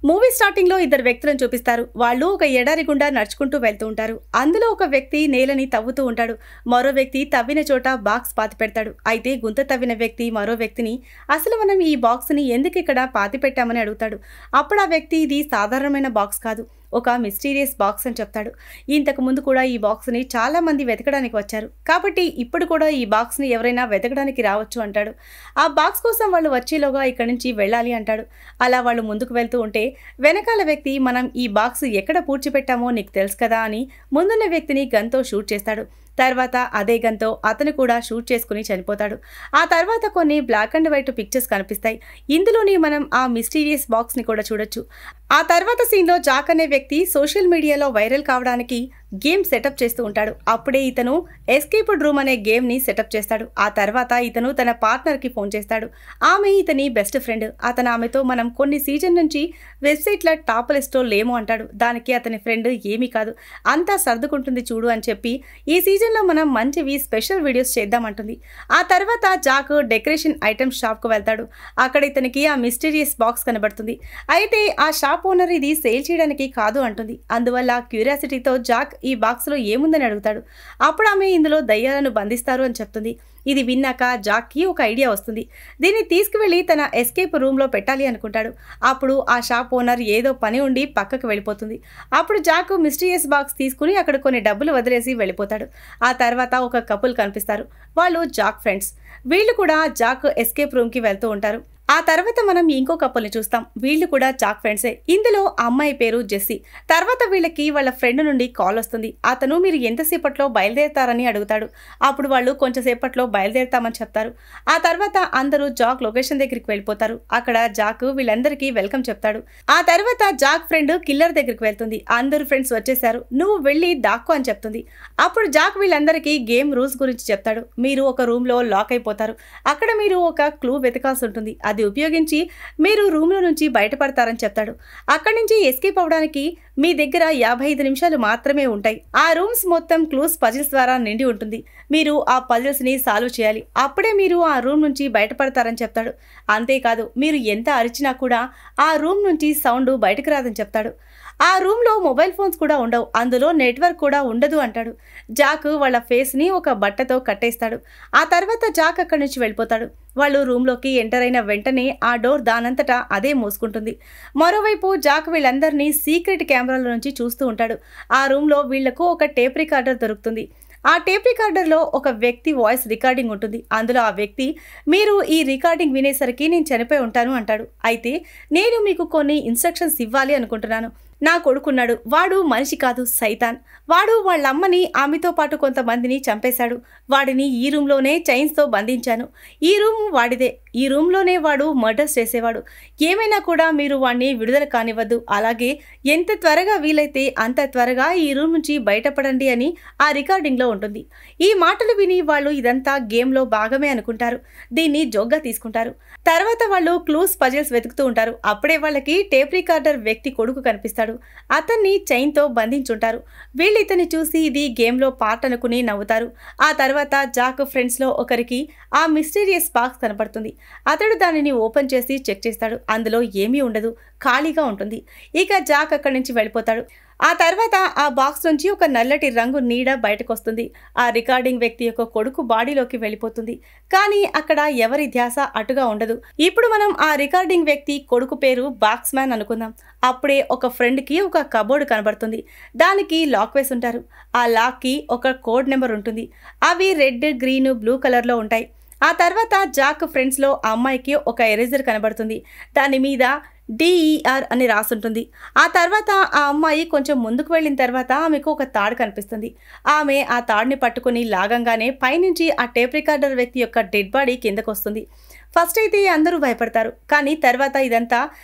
Movie స్టార్టింగ్‌లో ఇద్దరు వ్యక్తులను చూపిస్తారు. వాళ్ళు ఒక ఎడారి గుండా నడుచుకుంటూ వెళ్తూ ఉంటారు. అందులో ఒక వ్యక్తి నేలని తవ్వుతూ ఉంటాడు. మరో వ్యక్తి తవ్విన చోట బాక్స్ పాతిపెడతాడు. అయితే గుంత తవ్విన వ్యక్తి మరో వ్యక్తిని అసలు మనం ఈ బాక్స్‌ని ఎందుకిక్కడ పాతిపెట్టామని అడుగుతాడు. అప్పుడు ఆ వ్యక్తి ఇది సాధారణమైన బాక్స్ కాదు, ఒక మిస్టీరియస్ బాక్స్ అని చెప్తాడు. ఇంతకు ముందు కూడా ఈ బాక్స్‌ని చాలా మంది వెతకడానికి వచ్చారు. కాబట్టి ఇప్పుడు కూడా ఈ బాక్స్‌ని ఎవరైనా వెతకడానికి రావచ్చు అంటాడు. ఆ బాక్స్ కోసం వాళ్ళు వచ్చేలోగా ఇక్కడి నుంచి వెళ్ళాలి అంటాడు. అలా వాళ్ళు ముందుకు వెళ్తూ ఉంటే వెనకాల వ్యక్తి మనం ఈ బాక్స్ ఎక్కడ పూడ్చిపెట్టామో నీకు తెలుసు కదా అని ముందున్న వ్యక్తిని గన్‌తో షూట్ చేస్తాడు. తర్వాత అదే గన్‌తో అతను కూడా షూట్ చేసుకుని చనిపోతాడు. ఆ తర్వాత కొన్ని బ్లాక్ అండ్ వైట్ పిక్చర్స్ కనిపిస్తాయి. ఇందులోని మనం ఆ మిస్టీరియస్ బాక్స్‌ని కూడా చూడొచ్చు. ఆ తర్వాత సీన్‌లో జాక్ అనే వ్యక్తి సోషల్ మీడియాలో వైరల్ కావడానికి గేమ్ సెటప్ చేస్తూ ఉంటాడు. అప్పుడే ఇతను ఎస్కేప్డ్ రూమ్ అనే గేమ్‌ని సెటప్ చేస్తాడు. ఆ తర్వాత ఇతను తన పార్ట్నర్‌కి ఫోన్ చేస్తాడు. ఆమె ఇతని బెస్ట్ ఫ్రెండ్. అతను ఆమెతో మనం కొన్ని సీజన్ నుంచి వెబ్సైట్ల టాప్ లిస్ట్లో లేము అంటాడు. దానికి అతని ఫ్రెండ్ ఏమీ కాదు, అంతా సర్దుకుంటుంది చూడు అని చెప్పి ఈ సీజన్లో మనం మంచివి స్పెషల్ వీడియోస్ చేద్దామంటుంది. ఆ తర్వాత జాక్ డెకరేషన్ ఐటమ్స్ షాప్కు వెళ్తాడు. అక్కడ ఇతనికి ఆ మిస్టీరియస్ బాక్స్ కనబడుతుంది. అయితే ఆ షాప్ ఓనర్ ఇది సేల్ చేయడానికి కాదు అంటుంది. అందువల్ల క్యూరియాసిటీతో జాక్ ఈ బాక్స్లో ఏముందని అడుగుతాడు. అప్పుడు ఆమె ఇందులో దయ్యాలను బంధిస్తారు అని చెప్తుంది. ఇది విన్నాక జాక్కి ఒక ఐడియా వస్తుంది. దీన్ని తీసుకువెళ్ళి తన ఎస్కేప్ రూమ్లో పెట్టాలి అనుకుంటాడు. అప్పుడు ఆ షాప్ ఓనర్ ఏదో పని ఉండి పక్కకు వెళ్ళిపోతుంది. అప్పుడు జాక్ మిస్టీరియస్ బాక్స్ తీసుకుని అక్కడ కొన్ని డబ్బులు వదిలేసి వెళ్ళిపోతాడు. ఆ తర్వాత ఒక కపుల్ కనిపిస్తారు. వాళ్ళు జాక్ ఫ్రెండ్స్. వీళ్ళు కూడా జాక్ ఎస్కేప్ రూమ్కి వెళ్తూ ఉంటారు. ఆ తర్వాత మనం ఇంకో కపుల్ని చూస్తాం. వీళ్ళు కూడా జాక్ ఫ్రెండ్సే. ఇందులో అమ్మాయి పేరు జెస్సీ. తర్వాత వీళ్ళకి వాళ్ళ ఫ్రెండ్ నుండి కాల్ వస్తుంది. అతను మీరు ఎంతసేపట్లో బయలుదేరతారని అడుగుతాడు. అప్పుడు వాళ్ళు కొంచెం సేపట్లో బయలుదేరతామని చెప్తారు. ఆ తర్వాత అందరూ జాక్ లొకేషన్ దగ్గరికి వెళ్ళిపోతారు. అక్కడ జాక్ వీళ్ళందరికీ వెల్కమ్ చెప్తాడు. ఆ తర్వాత జాక్ ఫ్రెండ్ కిల్లర్ దగ్గరికి వెళ్తుంది. అందరూ ఫ్రెండ్స్ వచ్చేసారు, నువ్వు వెళ్ళి దాక్కో అని చెప్తుంది. అప్పుడు జాక్ వీళ్ళందరికీ గేమ్ రూల్స్ గురించి చెప్తాడు. మీరు ఒక రూమ్లో లాక్ అయిపోతారు. అక్కడ మీరు ఒక క్లూ వెతకాల్సి ఉంటుంది. అది ఉపయోగించి మీరు రూమ్లో నుంచి బయటపడతారని చెప్తాడు. అక్కడి నుంచి ఎస్కేప్ అవడానికి మీ దగ్గర 55 నిమిషాలు మాత్రమే ఉంటాయి. ఆ రూమ్స్ మొత్తం క్లూస్ పజిల్స్ ద్వారా నిండి ఉంటుంది. మీరు ఆ పజిల్స్ని సాల్వ్ చేయాలి. అప్పుడే మీరు ఆ రూమ్ నుంచి బయటపడతారని చెప్తాడు. అంతేకాదు మీరు ఎంత అరిచినా కూడా ఆ రూమ్ నుంచి సౌండ్ బయటకు రాదని చెప్తాడు. ఆ రూమ్లో మొబైల్ ఫోన్స్ కూడా ఉండవు, అందులో నెట్వర్క్ కూడా ఉండదు అంటాడు. జాక్ వాళ్ళ ఫేస్ని ఒక బట్టతో కట్టేస్తాడు. ఆ తర్వాత జాక్ అక్కడి నుంచి వెళ్ళిపోతాడు. వాళ్ళు రూమ్లోకి ఎంటర్ అయిన వెంటనే ఆ డోర్ దానంతటా అదే మూసుకుంటుంది. మరోవైపు జాక్ వీళ్ళందరినీ సీక్రెట్ కెమెరాల నుంచి చూస్తూ ఉంటాడు. ఆ రూమ్లో వీళ్లకు ఒక టేప్ రికార్డర్ దొరుకుతుంది. ఆ టేప్ రికార్డర్లో ఒక వ్యక్తి వాయిస్ రికార్డింగ్ ఉంటుంది. అందులో ఆ వ్యక్తి మీరు ఈ రికార్డింగ్ వినేసరికి నేను చనిపోయి ఉంటాను అంటాడు. అయితే నేను మీకు కొన్ని ఇన్స్ట్రక్షన్స్ ఇవ్వాలి అనుకుంటున్నాను. నా కొడుకున్నాడు, వాడు మనిషి కాదు, సైతాన్. వాడు వాళ్ళమ్మని ఆమెతో పాటు కొంతమందిని చంపేశాడు. వాడిని ఈ రూమ్లోనే చైన్స్తో బంధించాను. ఈ రూమ్ వాడిదే. ఈ రూమ్లోనే వాడు మర్డర్స్ చేసేవాడు. ఏమైనా కూడా మీరు వాడిని విడుదల కానివ్వద్దు. అలాగే ఎంత త్వరగా వీలైతే అంత త్వరగా ఈ రూమ్ నుంచి బయటపడండి అని ఆ రికార్డింగ్లో ఉంటుంది. ఈ మాటలు విని వాళ్ళు ఇదంతా గేమ్లో భాగమే అనుకుంటారు. దీన్ని జోగ్గా తీసుకుంటారు. తర్వాత వాళ్ళు క్లూస్ పజిల్స్ వెతుకుతూ ఉంటారు. అప్పుడే వాళ్ళకి టేప్ రికార్డర్ వ్యక్తి కొడుకు కనిపిస్తాడు. అతన్ని చైన్తో బంధించుంటారు. వీళ్ళు ఇతన్ని చూసి ఇది గేమ్లో పార్ట్ అనుకుని నవ్వుతారు. ఆ తర్వాత జాక్ ఫ్రెండ్స్లో ఒకరికి ఆ మిస్టీరియస్ బాక్స్ కనపడుతుంది. అతడు దానిని ఓపెన్ చేసి చెక్ చేస్తాడు. అందులో ఏమీ ఉండదు, ఖాళీగా ఉంటుంది. ఇక జాక్ అక్కడి నుంచి వెళ్ళిపోతాడు. ఆ తర్వాత ఆ బాక్స్ నుంచి ఒక నల్లటి రంగు నీడ బయటకు వస్తుంది. ఆ రికార్డింగ్ వ్యక్తి యొక్క కొడుకు బాడీలోకి వెళ్ళిపోతుంది. కానీ అక్కడ ఎవరి ధ్యాస అటుగా ఉండదు. ఇప్పుడు మనం ఆ రికార్డింగ్ వ్యక్తి కొడుకు పేరు బాక్స్ మ్యాన్ అనుకుందాం. అప్పుడే ఒక ఫ్రెండ్కి ఒక కబోర్డ్ కనబడుతుంది. దానికి లాక్ వేసి ఉంటారు. ఆ లాక్కి ఒక కోడ్ నెంబర్ ఉంటుంది. అవి రెడ్, గ్రీన్, బ్లూ కలర్లో ఉంటాయి. ఆ తర్వాత జాక్ ఫ్రెండ్స్లో ఆ అమ్మాయికి ఒక ఎరేజర్ కనబడుతుంది. దాని మీద DER అని రాసుంటుంది. ఆ తర్వాత ఆ అమ్మాయి కొంచెం ముందుకు వెళ్ళిన తర్వాత ఆమెకు ఒక తాడు కనిపిస్తుంది. ఆమె ఆ తాడుని పట్టుకుని లాగంగానే పైనుంచి ఆ టేప్ రికార్డర్ వ్యక్తి యొక్క డెడ్ బాడీ కిందకు వస్తుంది. ఫస్ట్ అయితే అందరూ భయపడతారు. కానీ తర్వాత ఇదంతా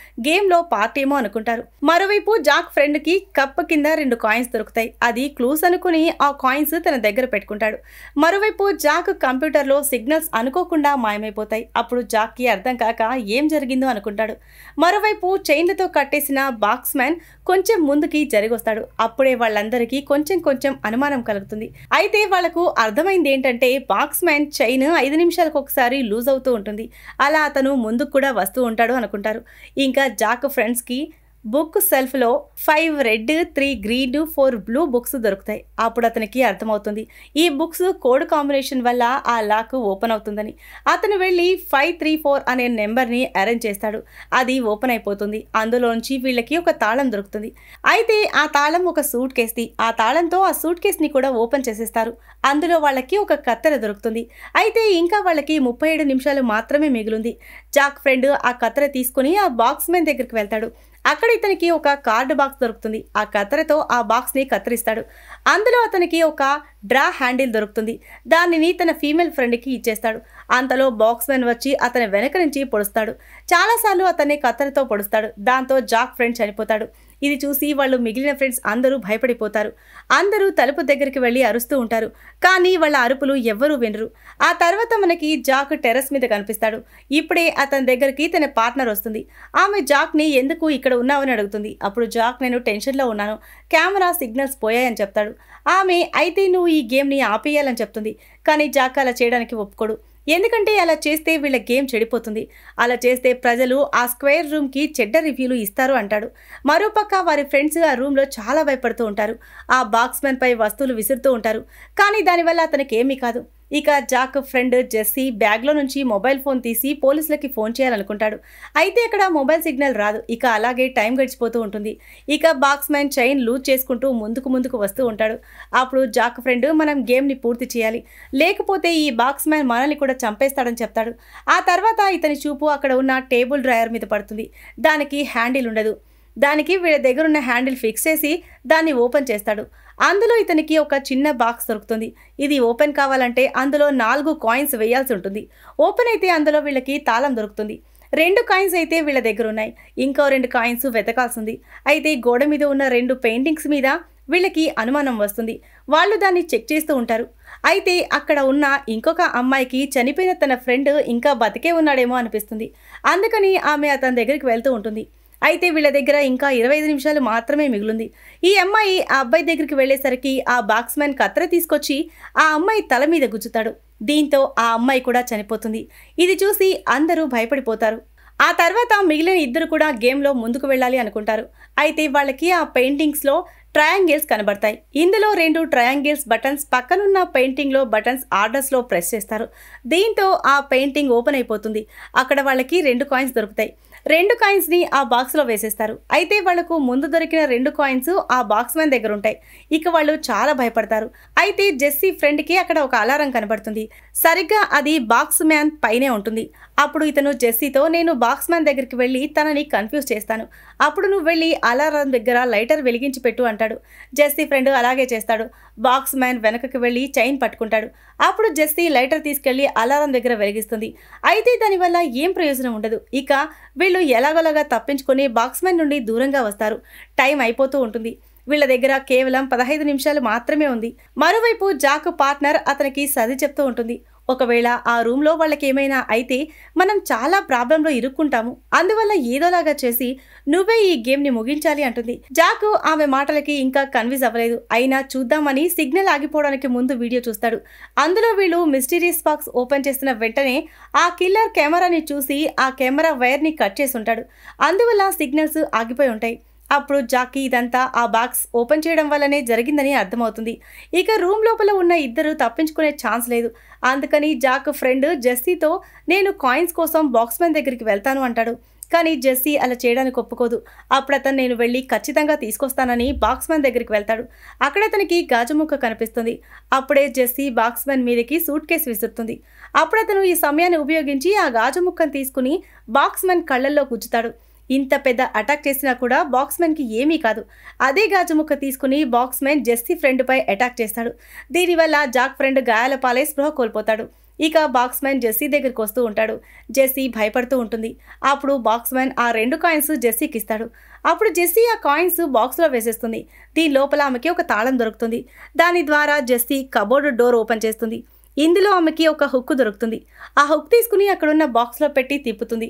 గేమ్లో పార్ట్ ఏమో అనుకుంటారు. మరోవైపు జాక్ ఫ్రెండ్కి కప్ కింద 2 కాయిన్స్ దొరుకుతాయి. అది క్లూస్ అనుకుని ఆ కాయిన్స్ తన దగ్గర పెట్టుకుంటాడు. మరోవైపు జాక్ కంప్యూటర్లో సిగ్నల్స్ అనుకోకుండా మాయమైపోతాయి. అప్పుడు జాక్కి అర్థం కాక ఏం జరిగిందో అనుకుంటాడు. మరోవైపు చైన్లతో కట్టేసిన బాక్స్ మ్యాన్ కొంచెం ముందుకి జరిగొస్తాడు. అప్పుడే వాళ్ళందరికీ కొంచెం అనుమానం కలుగుతుంది. అయితే వాళ్లకు అర్థమైంది ఏంటంటే బాక్స్ మ్యాన్ చైన్ 5 నిమిషాలకు ఒకసారి లూజ్ అవుతూ ఉంటుంది. అలా అతను ముందుకు కూడా వస్తూ ఉంటాడు అనుకుంటారు. ఇంకా జాక్ ఫ్రెండ్స్కి బుక్ సెల్ఫ్లో 5 రెడ్ 3 గ్రీన్ 4 బ్లూ బుక్స్ దొరుకుతాయి. అప్పుడు అతనికి అర్థమవుతుంది ఈ బుక్స్ కోడ్ కాంబినేషన్ వల్ల ఆ లాక్ ఓపెన్ అవుతుందని. అతను వెళ్ళి 534 అనే నెంబర్ని అరేంజ్ చేస్తాడు. అది ఓపెన్ అయిపోతుంది. అందులోంచి వీళ్ళకి ఒక తాళం దొరుకుతుంది. అయితే ఆ తాళం ఒక సూట్ కేస్ది. ఆ తాళంతో ఆ సూట్ కేస్ని కూడా ఓపెన్ చేసేస్తారు. అందులో వాళ్ళకి ఒక కత్తెర దొరుకుతుంది. అయితే ఇంకా వాళ్ళకి 37 నిమిషాలు మాత్రమే మిగిలింది. జాక్ ఫ్రెండ్ ఆ కత్తెర తీసుకుని ఆ బాక్స్ మ్యాన్ దగ్గరికి వెళ్తాడు. అక్కడ ఇతనికి ఒక కార్డు బాక్స్ దొరుకుతుంది. ఆ కత్తెరతో ఆ బాక్స్ని కత్తిరిస్తాడు. అందులో అతనికి ఒక డ్రా హ్యాండిల్ దొరుకుతుంది. దానిని తన ఫీమేల్ ఫ్రెండ్కి ఇచ్చేస్తాడు. అంతలో బాక్స్ మ్యాన్ వచ్చి అతని వెనక నుంచి పొడుస్తాడు. చాలాసార్లు అతన్ని కత్తెరతో పొడుస్తాడు. దాంతో జాక్ ఫ్రెండ్ చనిపోతాడు. ఇది చూసి వాళ్ళు మిగిలిన ఫ్రెండ్స్ అందరూ భయపడిపోతారు. అందరూ తలుపు దగ్గరికి వెళ్ళి అరుస్తూ ఉంటారు. కానీ వాళ్ళ అరుపులు ఎవ్వరూ వినరు. ఆ తర్వాత మనకి జాక్ టెర్రస్ మీద కనిపిస్తాడు. ఇప్పుడే అతని దగ్గరికి తన పార్ట్నర్ వస్తుంది. ఆమె జాక్ని ఎందుకు ఇక్కడ ఉన్నావని అడుగుతుంది. అప్పుడు జాక్ నేను టెన్షన్లో ఉన్నాను, కెమెరా సిగ్నల్స్ పోయాయని చెప్తాడు. ఆమె అయితే నువ్వు ఈ గేమ్ని ఆపేయాలని చెప్తుంది. కానీ జాక్ అలా చేయడానికి ఒప్పుకోడు. ఎందుకంటే అలా చేస్తే వీళ్ళ గేమ్ చెడిపోతుంది. అలా చేస్తే ప్రజలు ఆ స్క్వేర్ రూమ్కి చెడ్డ రివ్యూలు ఇస్తారు అంటాడు. మరోపక్క వారి ఫ్రెండ్స్ ఆ రూమ్లో చాలా భయపడుతూ ఉంటారు. ఆ బాక్స్ మ్యాన్ పై వస్తువులు విసురుతూ ఉంటారు. కానీ దానివల్ల అతనికి ఏమీ కాదు. ఇక జాక్ ఫ్రెండ్ జెస్సీ బ్యాగ్లో నుంచి మొబైల్ ఫోన్ తీసి పోలీసులకి ఫోన్ చేయాలనుకుంటాడు. అయితే అక్కడ మొబైల్ సిగ్నల్ రాదు. ఇక అలాగే టైం గడిచిపోతూ ఉంటుంది. ఇక బాక్స్ మ్యాన్ చైన్ లూజ్ చేసుకుంటూ ముందుకు వస్తూ ఉంటాడు. అప్పుడు జాక్ ఫ్రెండ్ మనం గేమ్ని పూర్తి చేయాలి, లేకపోతే ఈ బాక్స్ మ్యాన్ మనల్ని కూడా చంపేస్తాడని చెప్తాడు. ఆ తర్వాత ఇతని చూపు అక్కడ ఉన్న టేబుల్ డ్రాయర్ మీద పడుతుంది. దానికి హ్యాండిల్ ఉండదు. దానికి వీళ్ళ దగ్గరున్న హ్యాండిల్ ఫిక్స్ చేసి దాన్ని ఓపెన్ చేస్తాడు. అందులో ఇతనికి ఒక చిన్న బాక్స్ దొరుకుతుంది. ఇది ఓపెన్ కావాలంటే అందులో 4 కాయిన్స్ వేయాల్సి ఉంటుంది. ఓపెన్ అయితే అందులో వీళ్ళకి తాళం దొరుకుతుంది. 2 కాయిన్స్ అయితే వీళ్ళ దగ్గర ఉన్నాయి. ఇంకో 2 కాయిన్స్ వెతకాల్సింది. అయితే గోడ మీద ఉన్న 2 పెయింటింగ్స్ మీద వీళ్ళకి అనుమానం వస్తుంది. వాళ్ళు దాన్ని చెక్ చేస్తూ ఉంటారు. అయితే అక్కడ ఉన్న ఇంకొక అమ్మాయికి చనిపోయిన తన ఫ్రెండ్ ఇంకా బతికే ఉన్నాడేమో అనిపిస్తుంది. అందుకని ఆమె అతని దగ్గరికి వెళ్తూ ఉంటుంది. అయితే వీళ్ళ దగ్గర ఇంకా 25 నిమిషాలు మాత్రమే మిగిలింది. ఈ అమ్మాయి ఆ అబ్బాయి దగ్గరికి వెళ్ళేసరికి ఆ బాక్స్ మ్యాన్ కత్తెర తీసుకొచ్చి ఆ అమ్మాయి తల మీద గుచ్చుతాడు. దీంతో ఆ అమ్మాయి కూడా చనిపోతుంది. ఇది చూసి అందరూ భయపడిపోతారు. ఆ తర్వాత మిగిలిన ఇద్దరు కూడా గేమ్లో ముందుకు వెళ్ళాలి అనుకుంటారు. అయితే వాళ్ళకి ఆ పెయింటింగ్స్లో ట్రయాంగిల్స్ కనబడతాయి. ఇందులో 2 ట్రయాంగిల్స్ బటన్స్ పక్కనున్న పెయింటింగ్లో బటన్స్ ఆర్డర్స్లో ప్రెస్ చేస్తారు. దీంతో ఆ పెయింటింగ్ ఓపెన్ అయిపోతుంది. అక్కడ వాళ్ళకి 2 కాయిన్స్ దొరుకుతాయి. 2 కాయిన్స్ని ఆ బాక్స్లో వేసేస్తారు. అయితే వాళ్లకు ముందు దొరికిన 2 కాయిన్స్ ఆ బాక్స్ మ్యాన్ దగ్గర ఉంటాయి. ఇక వాళ్ళు చాలా భయపడతారు. అయితే జెస్సీ ఫ్రెండ్కి అక్కడ ఒక అలారం కనబడుతుంది. సరిగ్గా అది బాక్స్ మ్యాన్ పైనే ఉంటుంది. అప్పుడు ఇతను జెస్సీతో నేను బాక్స్ మ్యాన్ దగ్గరికి వెళ్ళి తనని కన్ఫ్యూజ్ చేస్తాను. అప్పుడు నువ్వు వెళ్ళి అలారం దగ్గర లైటర్ వెలిగించి పెట్టు అంటాడు. జెస్సీ ఫ్రెండ్ అలాగే చేస్తాడు. బాక్స్ మ్యాన్ వెనకకి వెళ్ళి చైన్ పట్టుకుంటాడు. అప్పుడు జెస్సీ లైటర్ తీసుకెళ్లి అలారం దగ్గర వెలిగిస్తుంది. అయితే దానివల్ల ఏం ప్రయోజనం ఉండదు. ఇక వీళ్ళు ఎలాగోలాగా తప్పించుకొని బాక్స్ మ్యాన్ నుండి దూరంగా వస్తారు. టైం అయిపోతూ ఉంటుంది. వీళ్ళ దగ్గర కేవలం 15 నిమిషాలు మాత్రమే ఉంది. మరోవైపు జాక్ పార్ట్నర్ అతనికి సర్ది చెప్తూ ఉంటుంది. ఒకవేళ ఆ రూమ్లో వాళ్ళకి ఏమైనా అయితే మనం చాలా ప్రాబ్లంలో ఇరుక్కుంటాము. అందువల్ల ఏదోలాగా చేసి నువ్వే ఈ గేమ్ని ముగించాలి అంటుంది. జాక్ ఆమె మాటలకి ఇంకా కన్విన్స్ అవ్వలేదు. అయినా చూద్దామని సిగ్నల్ ఆగిపోవడానికి ముందు వీడియో చూస్తాడు. అందులో వీళ్ళు మిస్టీరియస్ బాక్స్ ఓపెన్ చేస్తున్న వెంటనే ఆ కిల్లర్ కెమెరాని చూసి ఆ కెమెరా వైర్ని కట్ చేసి ఉంటాడు. అందువల్ల సిగ్నల్స్ ఆగిపోయి ఉంటాయి. అప్పుడు జాక్కి ఇదంతా ఆ బాక్స్ ఓపెన్ చేయడం వల్లనే జరిగిందని అర్థమవుతుంది. ఇక రూమ్ లోపల ఉన్న ఇద్దరు తప్పించుకునే ఛాన్స్ లేదు. అందుకని జాక్ ఫ్రెండ్ జెస్సీతో నేను కాయిన్స్ కోసం బాక్స్ మ్యాన్ దగ్గరికి వెళ్తాను అంటాడు. కానీ జెస్సీ అలా చేయడానికి ఒప్పుకోదు. అప్పుడు అతను నేను వెళ్ళి ఖచ్చితంగా తీసుకొస్తానని బాక్స్ మ్యాన్ దగ్గరికి వెళ్తాడు. అక్కడ అతనికి గాజు ముక్క కనిపిస్తుంది. అప్పుడే జెస్సీ బాక్స్ మ్యాన్ మీదకి సూట్ కేసు విసురుతుంది. అప్పుడు అతను ఈ సమయాన్ని ఉపయోగించి ఆ గాజు ముక్కను తీసుకుని బాక్స్ మ్యాన్ కళ్ళల్లో గుచ్చుతాడు. ఇంత పెద్ద అటాక్ చేసినా కూడా బాక్స్ మ్యాన్కి ఏమీ కాదు. అదే గాజు ముక్క తీసుకుని బాక్స్ మ్యాన్ జెస్సీ ఫ్రెండ్పై అటాక్ చేస్తాడు. దీనివల్ల జాక్ ఫ్రెండ్ గాయాల పాలై స్పృహ కోల్పోతాడు. ఇక బాక్స్ మ్యాన్ జెస్సీ దగ్గరికి వస్తూ ఉంటాడు. జెస్సీ భయపడుతూ ఉంటుంది. అప్పుడు బాక్స్ మ్యాన్ ఆ 2 కాయిన్స్ జెస్సీకి ఇస్తాడు. అప్పుడు జెస్సీ ఆ కాయిన్స్ బాక్స్లో వేసేస్తుంది. దీని లోపల ఆమెకి ఒక తాళం దొరుకుతుంది. దాని ద్వారా జెస్సీ కబోర్డ్ డోర్ ఓపెన్ చేస్తుంది. ఇందులో ఆమెకి ఒక హుక్ దొరుకుతుంది. ఆ హుక్ తీసుకుని అక్కడున్న బాక్స్లో పెట్టి తిప్పుతుంది.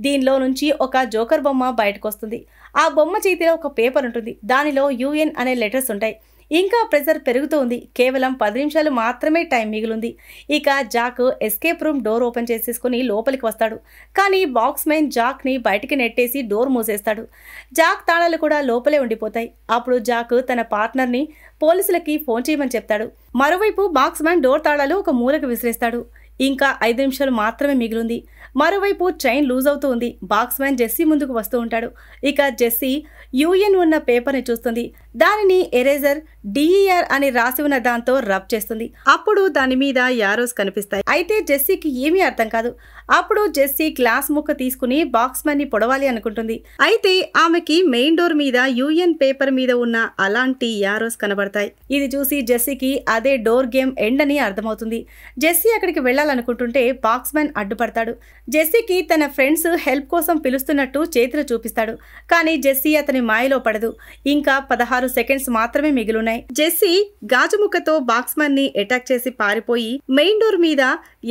దీనిలో నుంచి ఒక జోకర్ బొమ్మ బయటకు వస్తుంది. ఆ బొమ్మ చేతిలో ఒక పేపర్ ఉంటుంది. దానిలో UN అనే లెటర్స్ ఉంటాయి. ఇంకా ప్రెజర్ పెరుగుతూ ఉంది. కేవలం 10 నిమిషాలు మాత్రమే టైం మిగిలింది. ఇక Jack escape room door open చేసేసుకుని లోపలికి వస్తాడు. కానీ బాక్స్ మ్యాన్ జాక్ని బయటికి నెట్టేసి డోర్ మూసేస్తాడు. జాక్ తాళాలు కూడా లోపలే ఉండిపోతాయి. అప్పుడు జాక్ తన పార్ట్నర్ని పోలీసులకి ఫోన్ చేయమని చెప్తాడు. మరోవైపు బాక్స్ మ్యాన్ డోర్ తాళాలు ఒక మూలకు విసిరేస్తాడు. ఇంకా 5 నిమిషాలు మాత్రమే మిగిలింది. మరోవైపు చైన్ లూజ్ అవుతూ ఉంది. బాక్స్ మ్యాన్ జెస్సీ ముందుకు వస్తూ ఉంటాడు. ఇక జెస్సీ యుఎన్ ఉన్న పేపర్ని చూస్తుంది. దానిని ఎరేజర్ DER అని రాసి ఉన్న దాంతో రబ్ చేస్తుంది. అప్పుడు దాని మీద యారోస్ కనిపిస్తాయి. అయితే జెస్సీకి ఏమీ అర్థం కాదు. అప్పుడు జెస్సీ గ్లాస్ ముక్క తీసుకుని బాక్స్ మ్యాన్ ని పొడవాలి అనుకుంటుంది. అయితే ఆమెకి మెయిన్ డోర్ మీద UN పేపర్ మీద ఉన్న అలాంటి యారోస్ కనబడతాయి. ఇది చూసి జెస్సీకి అదే డోర్ గేమ్ ఎండ్ అని అర్థమవుతుంది. జెస్సీ అక్కడికి వెళ్ళాలనుకుంటుంటే బాక్స్ మ్యాన్ అడ్డుపడతాడు. జెస్సీకి తన ఫ్రెండ్స్ హెల్ప్ కోసం పిలుస్తున్నట్టు చేతులు చూపిస్తాడు. కానీ జెస్సీ అతని మాయలో పడదు. ఇంకా 16 సెకండ్స్ మాత్రమే మిగిలున్నాయి. జెస్సీ గాజు ముక్కతో బాక్స్ మ్యాన్ ని అటాక్ చేసి పారిపోయి మెయిన్ డోర్ మీద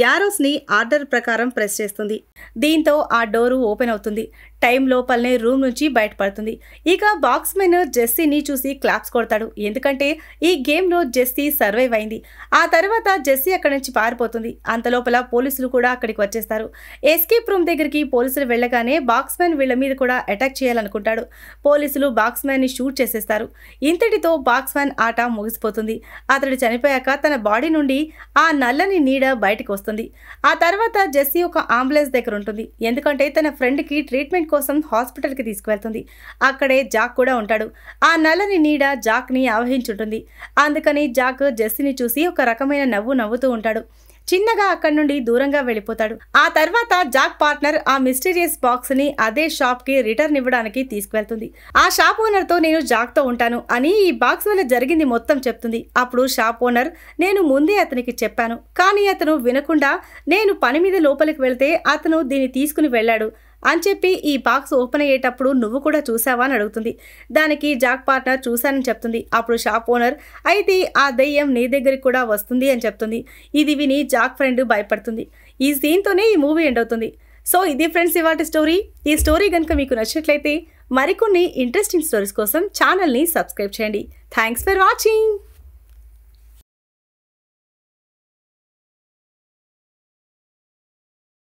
యారోస్ ని ఆర్డర్ ప్రకారం ప్రెస్ చేస్తుంది. దీంతో ఆ డోరు ఓపెన్ అవుతుంది. టైం లోపలనే రూమ్ నుంచి బయటపడుతుంది. ఇక బాక్స్ మ్యాన్ జెస్సీని చూసి క్లాప్స్ కొడతాడు. ఎందుకంటే ఈ గేమ్లో జెస్సీ సర్వైవ్ అయింది. ఆ తర్వాత జెస్సీ అక్కడి నుంచి పారిపోతుంది. అంతలోపల పోలీసులు కూడా అక్కడికి వచ్చేస్తారు. ఎస్కేప్ రూమ్ దగ్గరికి పోలీసులు వెళ్ళగానే బాక్స్ మ్యాన్ వీళ్ళ మీద కూడా అటాక్ చేయాలనుకుంటాడు. పోలీసులు బాక్స్ మ్యాన్ ని షూట్ చేసేస్తారు. ఇంతటితో బాక్స్ మ్యాన్ ఆట ముగిసిపోతుంది. అతడు చనిపోయాక తన బాడీ నుండి ఆ నల్లని నీడ బయటకు వస్తుంది. ఆ తర్వాత జెస్సీ ఒక అంబులెన్స్ దగ్గర ఉంటుంది. ఎందుకంటే తన ఫ్రెండ్కి ట్రీట్మెంట్ కోసం హాస్పిటల్కి తీసుకువెళ్తుంది. అక్కడే జాక్ కూడా ఉంటాడు. ఆ నల్లని నీడ జాక్ని ఆవహించుంటుంది. అందుకని జాక్ జెస్సీని చూసి ఒక రకమైన నవ్వు నవ్వుతూ ఉంటాడు. చిన్నగా అక్కడి నుండి దూరంగా వెళ్ళిపోతాడు. ఆ తర్వాత జాక్ పార్ట్నర్ ఆ మిస్టీరియస్ బాక్స్ ని అదే షాప్ కి రిటర్న్ ఇవ్వడానికి తీసుకువెళ్తుంది. ఆ షాప్ ఓనర్ తో నేను జాక్ తో ఉంటాను అని ఈ బాక్స్ వల్ల జరిగింది మొత్తం చెప్తుంది. అప్పుడు షాప్ ఓనర్ నేను ముందే అతనికి చెప్పాను, కానీ అతను వినకుండా నేను పని మీద లోపలికి వెళ్తే అతను దీన్ని తీసుకుని వెళ్ళాడు అని చెప్పి ఈ బాక్స్ ఓపెన్ అయ్యేటప్పుడు నువ్వు కూడా చూసావా అని అడుగుతుంది. దానికి జాక్ పార్ట్నర్ చూశానని చెప్తుంది. అప్పుడు షాప్ ఓనర్ అయితే ఆ దెయ్యం నీ దగ్గరికి కూడా వస్తుంది అని చెప్తుంది. ఇది విని జాక్ ఫ్రెండ్ భయపడుతుంది. ఈ సీన్తోనే ఈ మూవీ ఎండ్ అవుతుంది. సో ఇది ఫ్రెండ్స్ ఇవాటి స్టోరీ. ఈ స్టోరీ కనుక మీకు నచ్చినట్లయితే మరికొన్ని ఇంట్రెస్టింగ్ స్టోరీస్ కోసం ఛానల్ని సబ్స్క్రైబ్ చేయండి. Thanks for watching.